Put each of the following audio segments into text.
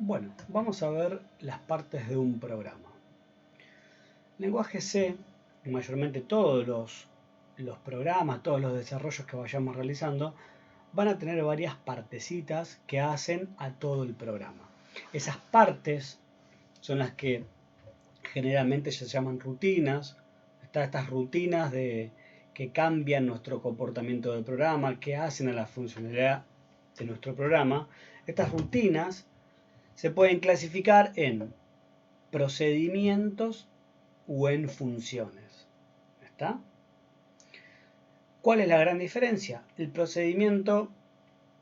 Bueno, vamos a ver las partes de un programa. Lenguaje C, mayormente todos los programas, todos los desarrollos que vayamos realizando, van a tener varias partecitas que hacen a todo el programa. Esas partes son las que generalmente se llaman rutinas. Estas rutinas que cambian nuestro comportamiento del programa, que hacen a la funcionalidad de nuestro programa. Estas rutinas se pueden clasificar en procedimientos o en funciones. ¿Está? ¿Cuál es la gran diferencia? El procedimiento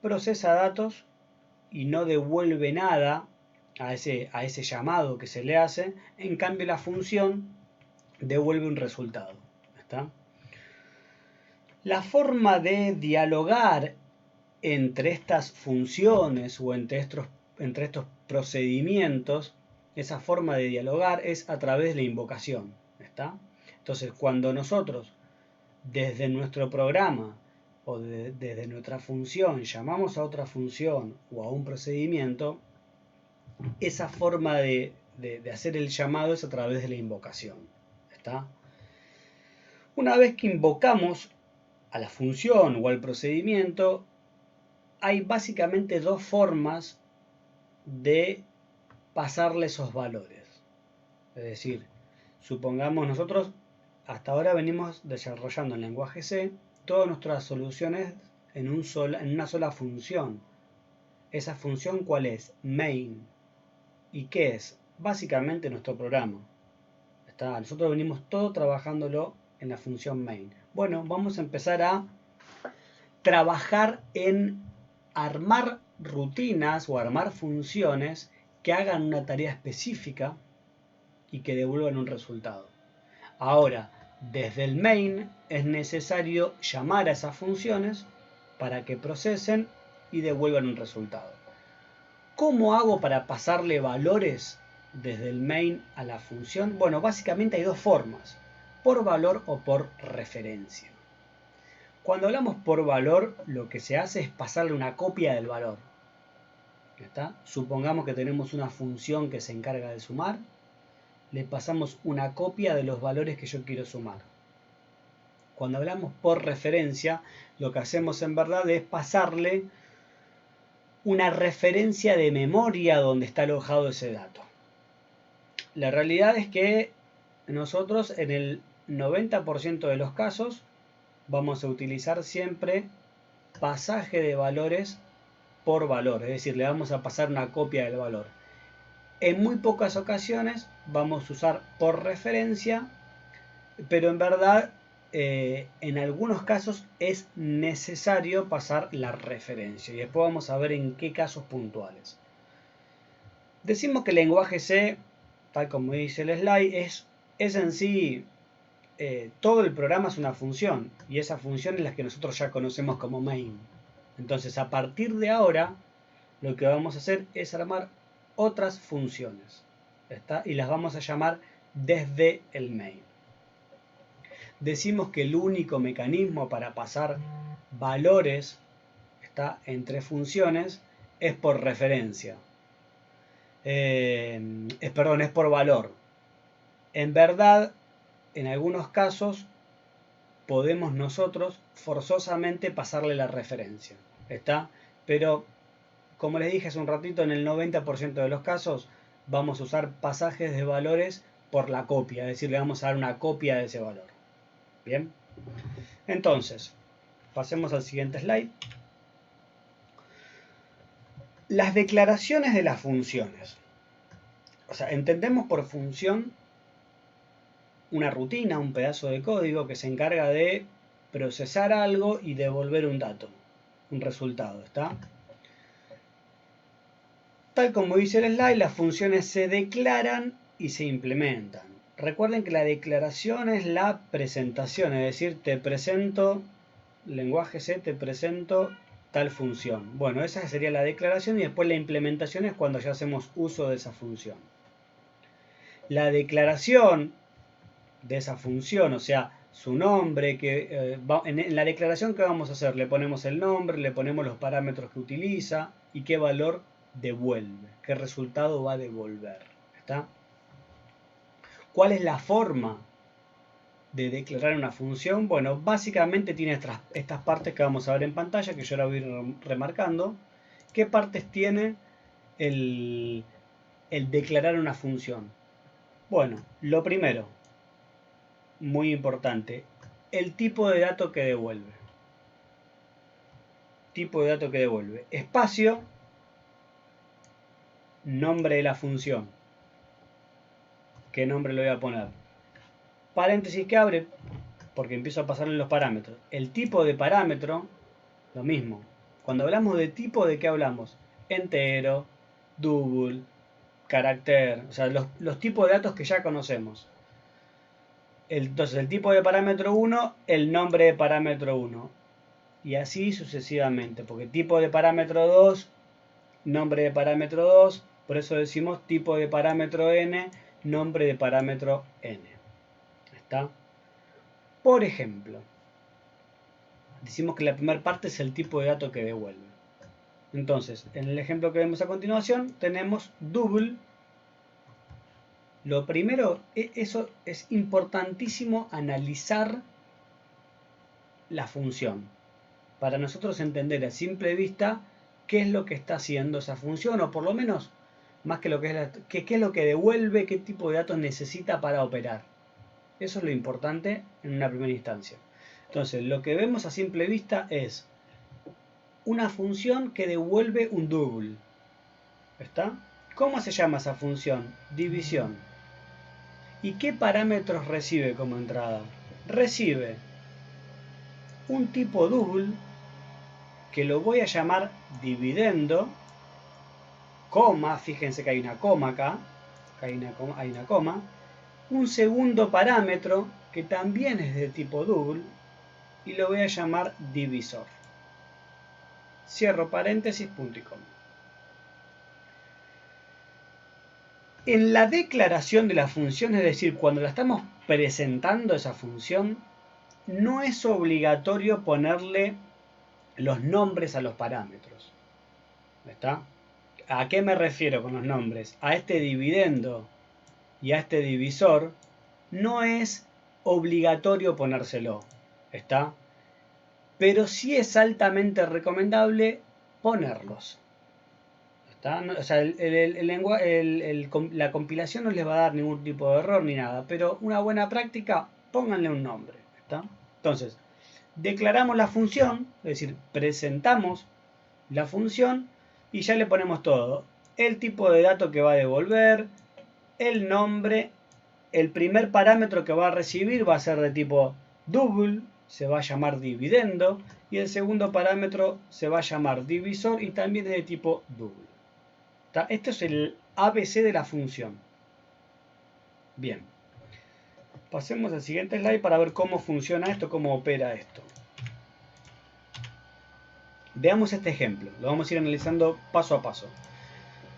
procesa datos y no devuelve nada a ese llamado que se le hace. En cambio, la función devuelve un resultado. ¿Está? La forma de dialogar entre estas funciones o entre estos procedimientos, esa forma de dialogar es a través de la invocación. ¿Está? Entonces, cuando nosotros desde nuestro programa o desde nuestra función llamamos a otra función o a un procedimiento, esa forma de hacer el llamado es a través de la invocación. ¿Está? Una vez que invocamos a la función o al procedimiento, hay básicamente dos formas de pasarle esos valores. Es decir, supongamos nosotros hasta ahora venimos desarrollando en lenguaje C todas nuestras soluciones en una sola función. ¿Esa función cuál es? Main. ¿Y qué es? Básicamente nuestro programa. ¿Está? Nosotros venimos todo trabajándolo en la función main. Bueno, vamos a empezar a trabajar en armar rutinas o armar funciones que hagan una tarea específica y que devuelvan un resultado. Ahora, desde el main es necesario llamar a esas funciones para que procesen y devuelvan un resultado. ¿Cómo hago para pasarle valores desde el main a la función? Bueno, básicamente hay dos formas, por valor o por referencia. Cuando hablamos por valor, lo que se hace es pasarle una copia del valor. ¿Está? Supongamos que tenemos una función que se encarga de sumar. Le pasamos una copia de los valores que yo quiero sumar. Cuando hablamos por referencia, lo que hacemos en verdad es pasarle una referencia de memoria donde está alojado ese dato. La realidad es que nosotros en el 90% de los casos vamos a utilizar siempre pasaje de valores por valor, es decir, le vamos a pasar una copia del valor. En muy pocas ocasiones vamos a usar por referencia, pero en verdad en algunos casos es necesario pasar la referencia y después vamos a ver en qué casos puntuales. Decimos que el lenguaje C, tal como dice el slide, es en sí todo el programa es una función y esa función es la que nosotros ya conocemos como main. Entonces, a partir de ahora, lo que vamos a hacer es armar otras funciones, ¿está? Y las vamos a llamar desde el main. Decimos que el único mecanismo para pasar valores, ¿está?, entre funciones es por referencia. Es por valor. En verdad, en algunos casos podemos nosotros forzosamente pasarle la referencia, ¿está? Pero como les dije hace un ratito, en el 90% de los casos vamos a usar pasajes de valores por la copia, es decir, le vamos a dar una copia de ese valor. Bien, entonces pasemos al siguiente slide. Las declaraciones de las funciones. O sea, entendemos por función una rutina, un pedazo de código que se encarga de procesar algo y devolver un dato, un resultado, ¿está? Tal como dice el slide, las funciones se declaran y se implementan. Recuerden que la declaración es la presentación, es decir, te presento, lenguaje C, te presento tal función. Bueno, esa sería la declaración y después la implementación es cuando ya hacemos uso de esa función. La declaración de esa función, o sea, su nombre, en la declaración que vamos a hacer, le ponemos el nombre, le ponemos los parámetros que utiliza y qué valor devuelve, qué resultado va a devolver. ¿Está? ¿Cuál es la forma de declarar una función? Bueno, básicamente tiene estas partes que vamos a ver en pantalla, que yo ahora voy a ir remarcando. ¿Qué partes tiene el declarar una función? Bueno, lo primero, muy importante, el tipo de dato que devuelve. Tipo de dato que devuelve. Espacio, nombre de la función. ¿Qué nombre le voy a poner? Paréntesis que abre, porque empiezo a pasarle los parámetros. El tipo de parámetro, lo mismo. Cuando hablamos de tipo, ¿de qué hablamos? Entero, double, carácter, o sea, los tipos de datos que ya conocemos. Entonces, el tipo de parámetro 1, el nombre de parámetro 1. Y así sucesivamente, porque tipo de parámetro 2, nombre de parámetro 2, por eso decimos tipo de parámetro n, nombre de parámetro n. ¿Está? Por ejemplo, decimos que la primera parte es el tipo de dato que devuelve. Entonces, en el ejemplo que vemos a continuación, tenemos double. Lo primero, eso es importantísimo analizar la función. Para nosotros entender a simple vista qué es lo que está haciendo esa función, o por lo menos, más que lo que es qué es lo que devuelve, qué tipo de datos necesita para operar. Eso es lo importante en una primera instancia. Entonces, lo que vemos a simple vista es una función que devuelve un double. ¿Está? ¿Cómo se llama esa función? División. ¿Y qué parámetros recibe como entrada? Recibe un tipo double que lo voy a llamar dividendo, coma, fíjense que hay una coma acá, hay una coma, un segundo parámetro que también es de tipo double y lo voy a llamar divisor. Cierro paréntesis, punto y coma. En la declaración de la función, es decir, cuando la estamos presentando esa función, no es obligatorio ponerle los nombres a los parámetros. ¿Está? ¿A qué me refiero con los nombres? A este dividendo y a este divisor no es obligatorio ponérselo. ¿Está? Pero sí es altamente recomendable ponerlos. O sea, la compilación no les va a dar ningún tipo de error ni nada, pero una buena práctica, pónganle un nombre. ¿Está? Entonces, declaramos la función, es decir, presentamos la función y ya le ponemos todo. El tipo de dato que va a devolver, el nombre, el primer parámetro que va a recibir va a ser de tipo double, se va a llamar dividendo, y el segundo parámetro se va a llamar divisor y también es de tipo double. Esto es el ABC de la función. Bien. Pasemos al siguiente slide para ver cómo funciona esto, cómo opera esto. Veamos este ejemplo. Lo vamos a ir analizando paso a paso.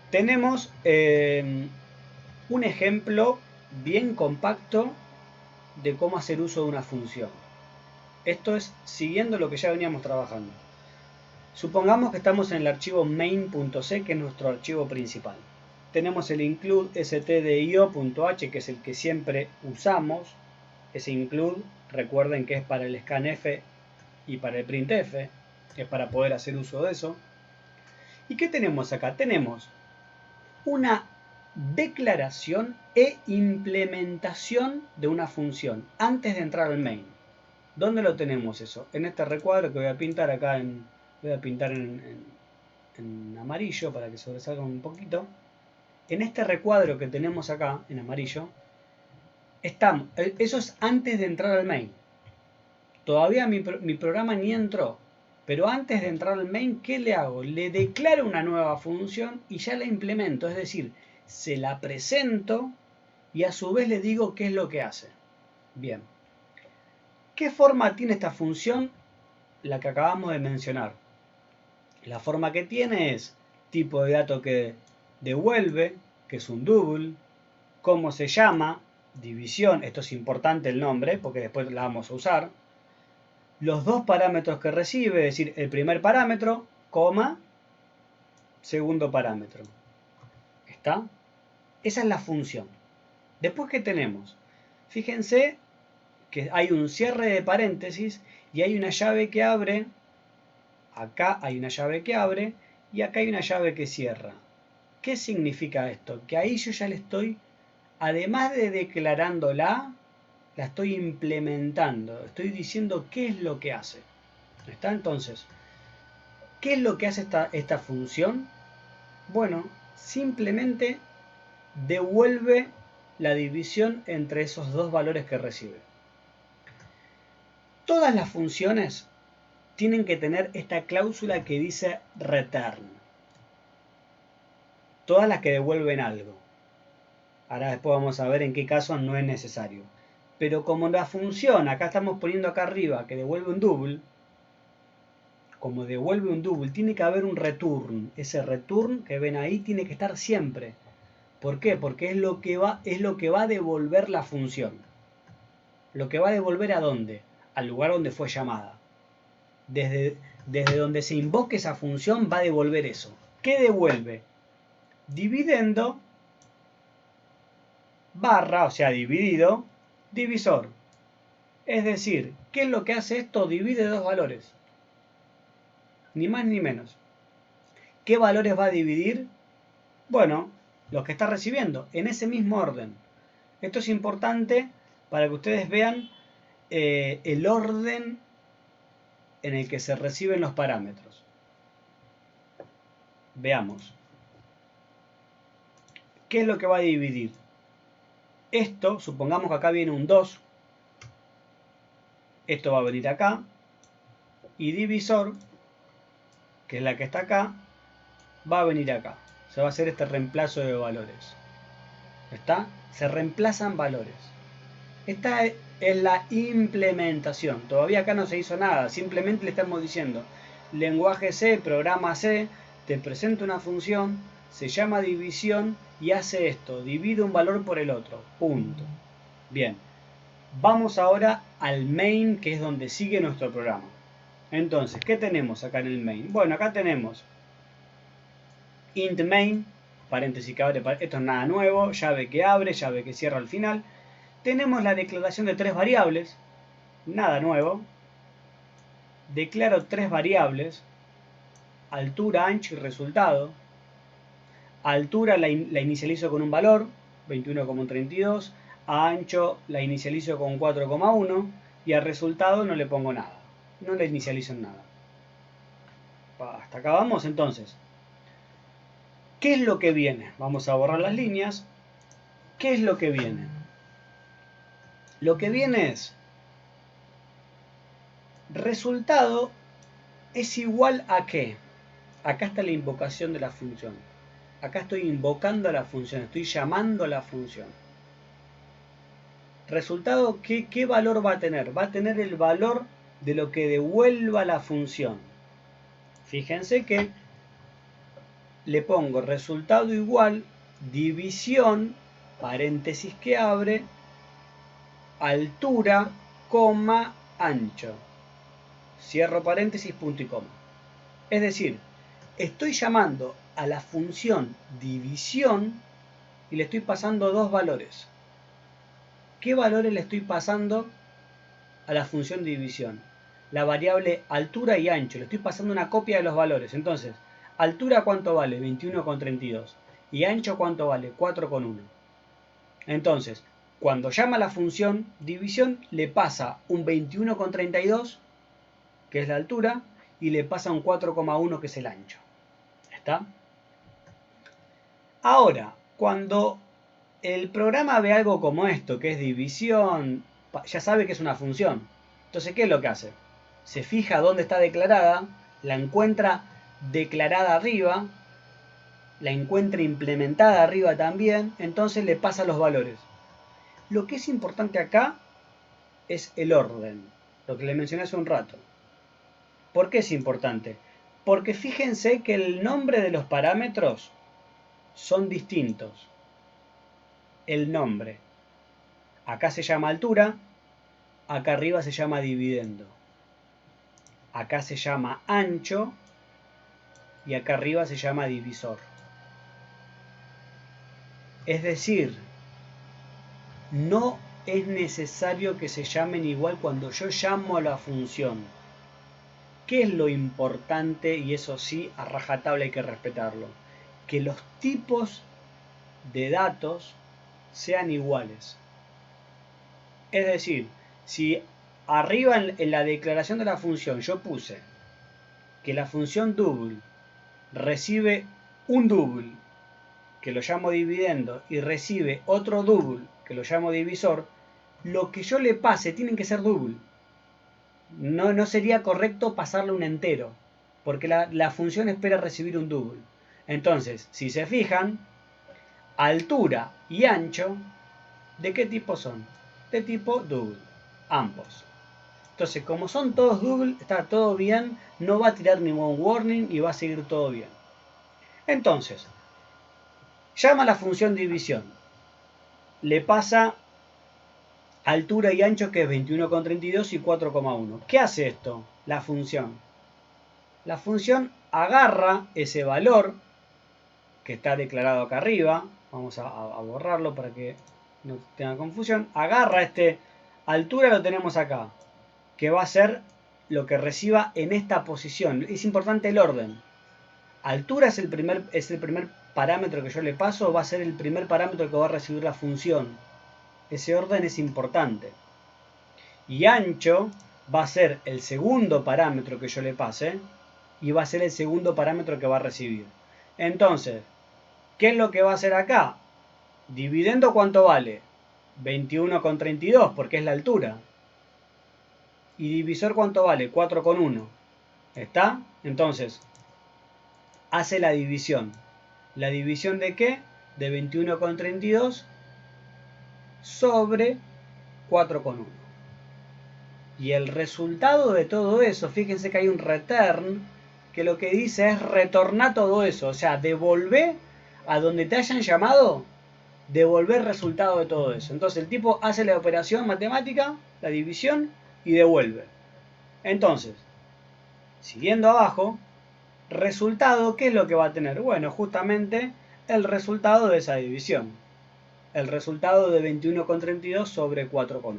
Tenemos un ejemplo bien compacto de cómo hacer uso de una función. Esto es siguiendo lo que ya veníamos trabajando. Supongamos que estamos en el archivo main.c, que es nuestro archivo principal. Tenemos el include stdio.h, que es el que siempre usamos. Ese include, recuerden que es para el scanf y para el printf, es para poder hacer uso de eso. ¿Y qué tenemos acá? Tenemos una declaración e implementación de una función antes de entrar al main. ¿Dónde lo tenemos eso? En este recuadro que voy a pintar acá en amarillo para que sobresalga un poquito. En este recuadro que tenemos acá en amarillo, eso es antes de entrar al main. Todavía mi programa ni entró, pero antes de entrar al main, ¿qué le hago? Le declaro una nueva función y ya la implemento, es decir, se la presento y a su vez le digo qué es lo que hace. Bien. ¿Qué forma tiene esta función? La que acabamos de mencionar. La forma que tiene es tipo de dato que devuelve, que es un double, cómo se llama, división, esto es importante el nombre porque después la vamos a usar, los dos parámetros que recibe, es decir, el primer parámetro, coma, segundo parámetro. ¿Está? Esa es la función. Después, ¿qué tenemos? Fíjense que hay un cierre de paréntesis y hay una llave que abre. Acá hay una llave que abre y acá hay una llave que cierra. ¿Qué significa esto? Que ahí yo ya le estoy, además de declarándola, la estoy implementando. Estoy diciendo qué es lo que hace. ¿Está? Entonces, ¿qué es lo que hace esta función? Bueno, simplemente devuelve la división entre esos dos valores que recibe. Todas las funciones tienen que tener esta cláusula que dice return. Todas las que devuelven algo. Ahora después vamos a ver en qué caso no es necesario. Pero como la función, acá estamos poniendo acá arriba, que devuelve un double, como devuelve un double, tiene que haber un return. Ese return que ven ahí tiene que estar siempre. ¿Por qué? Porque es lo que va a devolver la función. Lo que va a devolver ¿a dónde? Al lugar donde fue llamada. Desde donde se invoque esa función va a devolver eso. ¿Qué devuelve? Dividendo barra, o sea, dividido, divisor. Es decir, ¿qué es lo que hace esto? Divide dos valores. Ni más ni menos. ¿Qué valores va a dividir? Bueno, los que está recibiendo, en ese mismo orden. Esto es importante para que ustedes vean el orden en el que se reciben los parámetros. Veamos. ¿Qué es lo que va a dividir? Esto, supongamos que acá viene un 2. Esto va a venir acá. Y divisor, que es la que está acá, va a venir acá. Se va a hacer este reemplazo de valores. ¿Está? Se reemplazan valores. Esta es la implementación. Todavía acá no se hizo nada. Simplemente le estamos diciendo, lenguaje C, programa C, te presenta una función, se llama división y hace esto. Divide un valor por el otro. Punto. Bien. Vamos ahora al main, que es donde sigue nuestro programa. Entonces, ¿qué tenemos acá en el main? Bueno, acá tenemos int main, paréntesis que abre, esto es nada nuevo, llave que abre, llave que cierra al final. Tenemos la declaración de tres variables, nada nuevo. Declaro tres variables, altura, ancho y resultado. Altura la inicializo con un valor, 21,32. A ancho la inicializo con 4,1. Y al resultado no le pongo nada. No le inicializo en nada. Hasta acá vamos entonces. ¿Qué es lo que viene? Vamos a borrar las líneas. ¿Qué es lo que viene? Lo que viene es resultado es igual a qué. Acá está la invocación de la función. Acá estoy invocando a la función, estoy llamando a la función. Resultado, ¿qué valor va a tener? Va a tener el valor de lo que devuelva la función. Fíjense que le pongo resultado igual, división, paréntesis que abre, altura, coma, ancho. Cierro paréntesis, punto y coma. Es decir, estoy llamando a la función división y le estoy pasando dos valores. ¿Qué valores le estoy pasando a la función división? La variable altura y ancho. Le estoy pasando una copia de los valores. Entonces, altura ¿cuánto vale? 21,32. Y ancho ¿cuánto vale? 4,1. Entonces, cuando llama la función división, le pasa un 21,32, que es la altura, y le pasa un 4,1, que es el ancho. ¿Está? Ahora, cuando el programa ve algo como esto, que es división, ya sabe que es una función. Entonces, ¿qué es lo que hace? Se fija dónde está declarada, la encuentra declarada arriba, la encuentra implementada arriba también, entonces le pasa los valores. Lo que es importante acá es el orden, lo que le mencioné hace un rato. ¿Por qué es importante? Porque fíjense que el nombre de los parámetros son distintos. El nombre. Acá se llama altura, acá arriba se llama dividendo. Acá se llama ancho y acá arriba se llama divisor. Es decir, no es necesario que se llamen igual cuando yo llamo a la función. ¿Qué es lo importante? Y eso sí, a rajatabla hay que respetarlo. Que los tipos de datos sean iguales. Es decir, si arriba en la declaración de la función yo puse que la función double recibe un double, que lo llamo dividendo, y recibe otro double, que lo llamo divisor, lo que yo le pase tienen que ser double. No sería correcto pasarle un entero, porque la función espera recibir un double. Entonces, si se fijan, altura y ancho, ¿de qué tipo son? De tipo double, ambos. Entonces, como son todos double, está todo bien, no va a tirar ningún warning y va a seguir todo bien. Entonces, llama a la función división, le pasa altura y ancho, que es 21,32 y 4,1. ¿Qué hace esto? La función agarra ese valor que está declarado acá arriba, vamos a borrarlo para que no tenga confusión, agarra este altura, lo tenemos acá, que va a ser lo que reciba en esta posición. Es importante el orden. Altura es el primer parámetro que yo le paso, va a ser el primer parámetro que va a recibir la función. Ese orden es importante. Y ancho va a ser el segundo parámetro que yo le pase y va a ser el segundo parámetro que va a recibir. Entonces, ¿qué es lo que va a hacer acá? Dividendo, ¿cuánto vale? 21,32 porque es la altura. Y divisor, ¿cuánto vale? 4,1. ¿Está? Entonces, hace la división. ¿La división de qué? De 21,32 sobre 4,1. Y el resultado de todo eso, fíjense que hay un return, que lo que dice es retornar todo eso. O sea, devolver a donde te hayan llamado, devolver el resultado de todo eso. Entonces el tipo hace la operación matemática, la división, y devuelve. Entonces, siguiendo abajo, resultado, ¿qué es lo que va a tener? Bueno, justamente el resultado de esa división. El resultado de 21,32 sobre 4,1.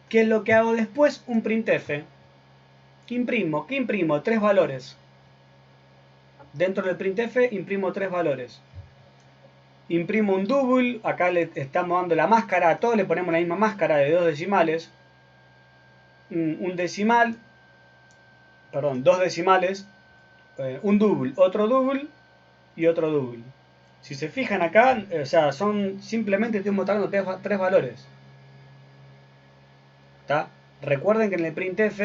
¿Qué es lo que hago después? Un printf. Imprimo. ¿Qué imprimo? 3 valores. Dentro del printf imprimo 3 valores. Imprimo un double. Acá le estamos dando la máscara. A todos le ponemos la misma máscara de 2 decimales. Un decimal. Perdón, 2 decimales. Un double, otro double y otro double. Si se fijan acá, o sea, son simplemente estoy mostrando 3 valores. ¿Está? Recuerden que en el printf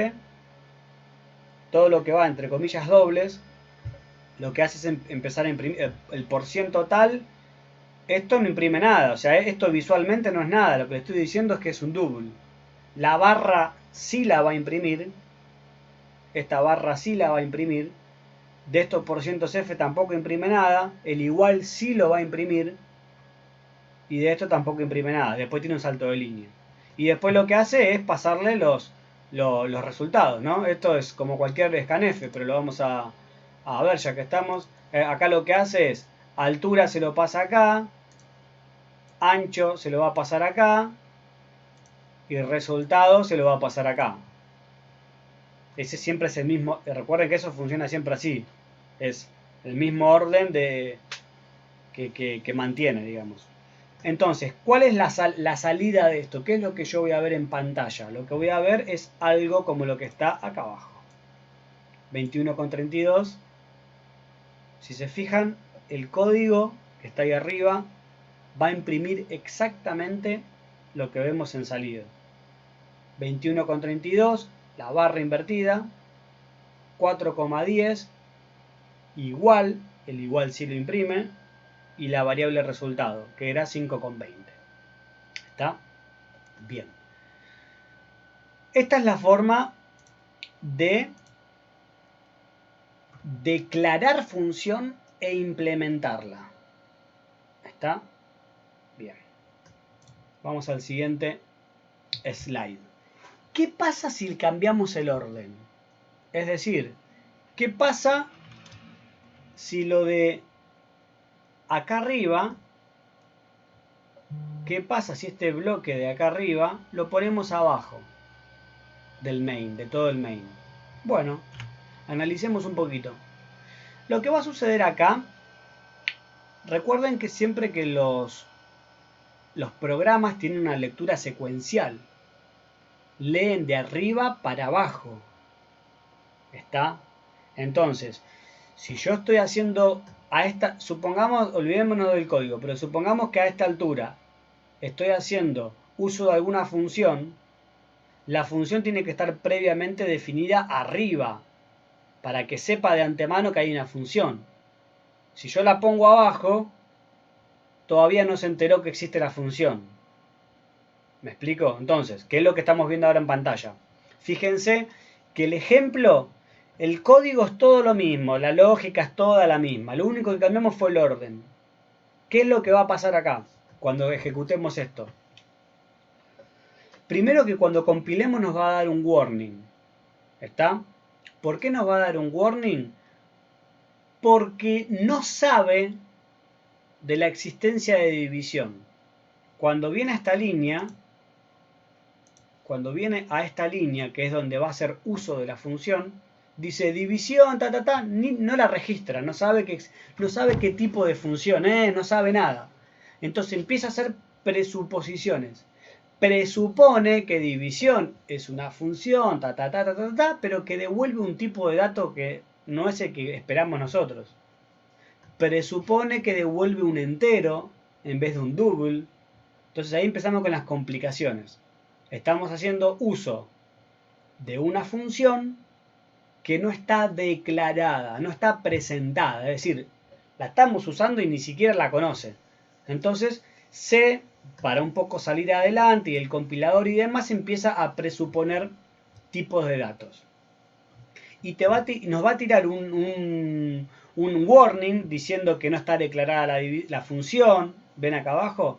todo lo que va entre comillas dobles, lo que hace es empezar a imprimir el porciento tal. Esto no imprime nada, o sea, esto visualmente no es nada, lo que le estoy diciendo es que es un double. La barra sí la va a imprimir, esta barra sí la va a imprimir, de estos porcientos F tampoco imprime nada, el igual sí lo va a imprimir, y de esto tampoco imprime nada, después tiene un salto de línea. Y después lo que hace es pasarle los resultados, ¿no? Esto es como cualquier scanf, pero lo vamos a ver ya que estamos. Acá lo que hace es, altura se lo pasa acá, ancho se lo va a pasar acá, y resultado se lo va a pasar acá. Ese siempre es el mismo, recuerden que eso funciona siempre así, es el mismo orden que mantiene, digamos. Entonces, ¿cuál es la salida de esto? ¿Qué es lo que yo voy a ver en pantalla? Lo que voy a ver es algo como lo que está acá abajo. 21,32. Si se fijan, el código que está ahí arriba va a imprimir exactamente lo que vemos en salida. 21,32, la barra invertida, 4,10, igual, el igual sí lo imprime, y la variable resultado, que era 5,20. ¿Está? Bien. Esta es la forma de declarar función e implementarla. ¿Está? Bien. Vamos al siguiente slide. ¿Qué pasa si cambiamos el orden? Es decir, ¿qué pasa si lo de acá arriba, ¿qué pasa si este bloque de acá arriba lo ponemos abajo del main, de todo el main? Bueno, analicemos un poquito. Lo que va a suceder acá, recuerden que siempre que los programas tienen una lectura secuencial, leen de arriba para abajo. ¿Está? Entonces, si yo estoy haciendo a esta, supongamos, olvidémonos del código, pero supongamos que a esta altura estoy haciendo uso de alguna función, la función tiene que estar previamente definida arriba, para que sepa de antemano que hay una función. Si yo la pongo abajo, todavía no se enteró que existe la función. ¿Me explico? Entonces, ¿qué es lo que estamos viendo ahora en pantalla? Fíjense que el ejemplo, el código es todo lo mismo, la lógica es toda la misma. Lo único que cambiamos fue el orden. ¿Qué es lo que va a pasar acá cuando ejecutemos esto? Primero que cuando compilemos nos va a dar un warning. ¿Está? ¿Por qué nos va a dar un warning? Porque no sabe de la existencia de división. Cuando viene a esta línea, que es donde va a hacer uso de la función, dice división, no la registra, no sabe qué tipo de función es, no sabe nada. Entonces empieza a hacer presuposiciones. Presupone que división es una función, pero que devuelve un tipo de dato que no es el que esperamos nosotros. Presupone que devuelve un entero en vez de un double. Entonces ahí empezamos con las complicaciones. Estamos haciendo uso de una función que no está declarada, no está presentada. Es decir, la estamos usando y ni siquiera la conoce. Entonces, para un poco salir adelante y el compilador y demás empieza a presuponer tipos de datos. Y nos va a tirar un warning diciendo que no está declarada la función. ¿Ven acá abajo?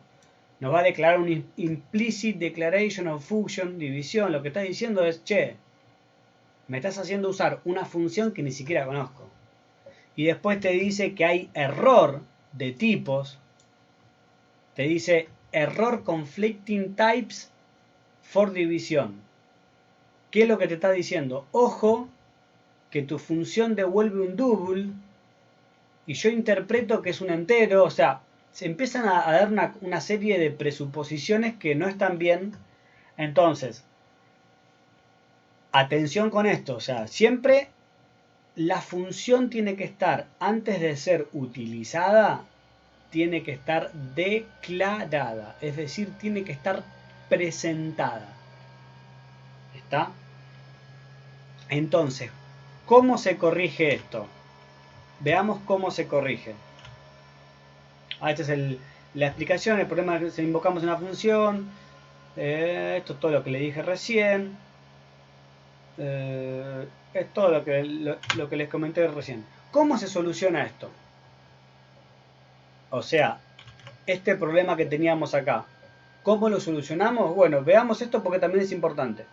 Nos va a declarar un implicit declaration of function, división. Lo que está diciendo es, che, me estás haciendo usar una función que ni siquiera conozco. Y después te dice que hay error de tipos. Te dice error conflicting types for division. ¿Qué es lo que te está diciendo? Ojo, que tu función devuelve un double y yo interpreto que es un entero. O sea, se empiezan a dar una serie de presuposiciones que no están bien. Entonces, atención con esto. O sea, siempre la función tiene que estar, antes de ser utilizada, tiene que estar declarada. Es decir, tiene que estar presentada. ¿Está? Entonces, ¿cómo se corrige esto? Veamos cómo se corrige. Esta es la explicación. El problema es que invocamos una función. Esto es todo lo que le dije recién. Es todo lo que les comenté recién. ¿Cómo se soluciona esto? O sea, este problema que teníamos acá. ¿Cómo lo solucionamos? Bueno, veamos esto porque también es importante.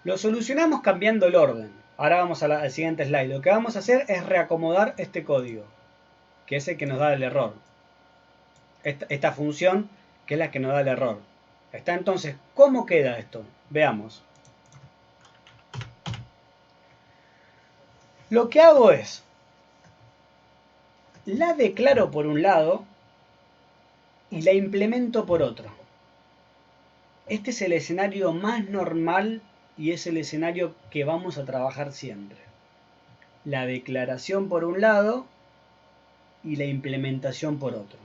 Lo solucionamos cambiando el orden. Ahora vamos al siguiente slide. Lo que vamos a hacer es reacomodar este código, que es el que nos da el error. Esta función, que es la que nos da el error. ¿Está? Entonces, ¿cómo queda esto? Veamos. Lo que hago es, la declaro por un lado y la implemento por otro. Este es el escenario más normal y es el escenario que vamos a trabajar siempre. La declaración por un lado y la implementación por otro.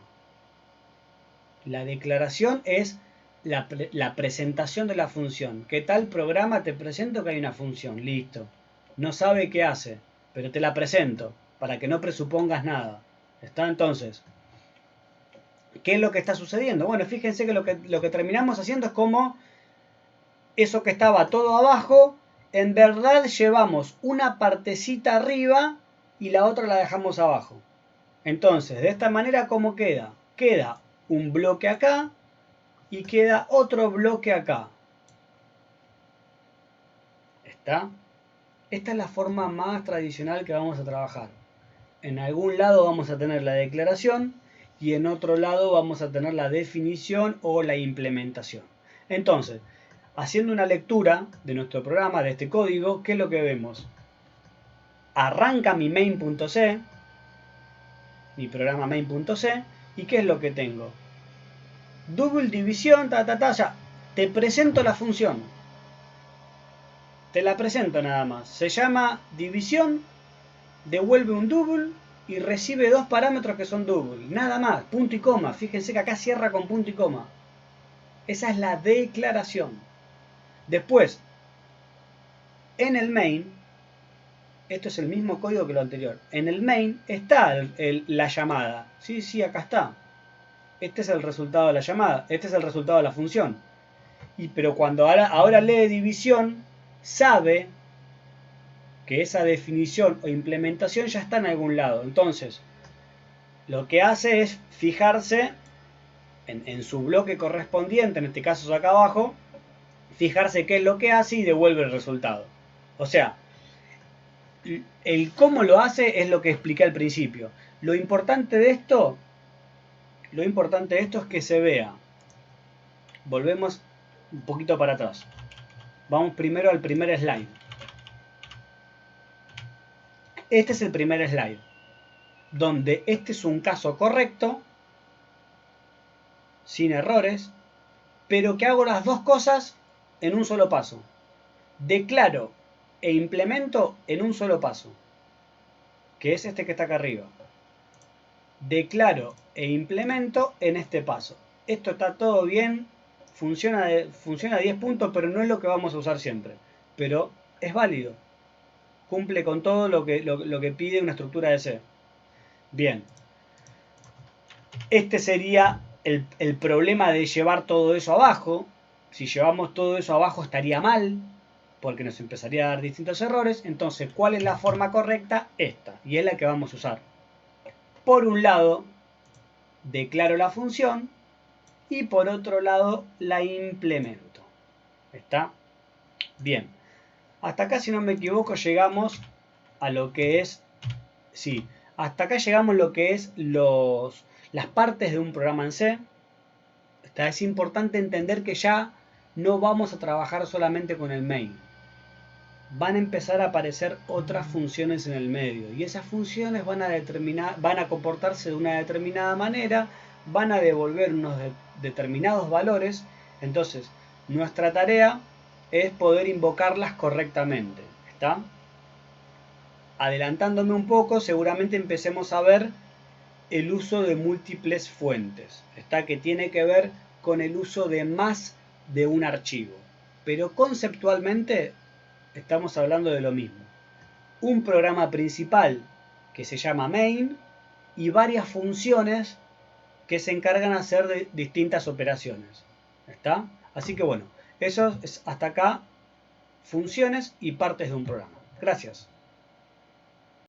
La declaración es la presentación de la función. ¿Qué tal programa? Te presento que hay una función. Listo. No sabe qué hace, pero te la presento para que no presupongas nada. ¿Está? Entonces, ¿qué es lo que está sucediendo? Bueno, fíjense que lo que terminamos haciendo es como eso que estaba todo abajo, en verdad llevamos una partecita arriba y la otra la dejamos abajo. Entonces, de esta manera, ¿cómo queda? Queda un bloque acá y queda otro bloque acá. ¿Está? Esta es la forma más tradicional que vamos a trabajar. En algún lado vamos a tener la declaración y en otro lado vamos a tener la definición o la implementación. Entonces, haciendo una lectura de nuestro programa, de este código, ¿qué es lo que vemos? Arranca mi main.c, mi programa main.c, y ¿qué es lo que tengo? Double división, ya. Te presento la función. Te la presento nada más. Se llama división, devuelve un double y recibe dos parámetros que son double. Nada más, punto y coma. Fíjense que acá cierra con punto y coma. Esa es la declaración. Después, en el main, esto es el mismo código que lo anterior. En el main está la llamada. Sí, acá está. Este es el resultado de la llamada. Este es el resultado de la función. Pero cuando ahora lee división, sabe que esa definición o implementación ya está en algún lado. Entonces, lo que hace es fijarse en su bloque correspondiente, en este caso es acá abajo, fijarse qué es lo que hace y devuelve el resultado. O sea, el cómo lo hace es lo que expliqué al principio. Lo importante de esto es que se vea. Volvemos un poquito para atrás. Vamos primero al primer slide. Este es el primer slide, donde este es un caso correcto, sin errores, pero que hago las dos cosas en un solo paso. Declaro e implemento en un solo paso, que es este que está acá arriba. Declaro e implemento en este paso. Esto está todo bien, funciona a 10 puntos, pero no es lo que vamos a usar siempre. Pero es válido. Cumple con todo lo que pide una estructura de C. Bien. Este sería el problema de llevar todo eso abajo. Si llevamos todo eso abajo estaría mal, porque nos empezaría a dar distintos errores. Entonces, ¿cuál es la forma correcta? Esta, y es la que vamos a usar. Por un lado, declaro la función y por otro lado la implemento. ¿Está? Bien. Hasta acá, si no me equivoco, llegamos a lo que es... Sí, hasta acá llegamos a lo que es las partes de un programa en C. Es importante entender que ya no vamos a trabajar solamente con el main. Van a empezar a aparecer otras funciones en el medio y esas funciones van a comportarse de una determinada manera, van a devolver unos determinados valores. Entonces, nuestra tarea es poder invocarlas correctamente. ¿Está? Adelantándome un poco, seguramente empecemos a ver el uso de múltiples fuentes. ¿Está? Que tiene que ver con el uso de más de un archivo. Pero conceptualmente estamos hablando de lo mismo. Un programa principal que se llama main y varias funciones que se encargan de hacer distintas operaciones. ¿Está? Así que bueno, eso es hasta acá funciones y partes de un programa. Gracias.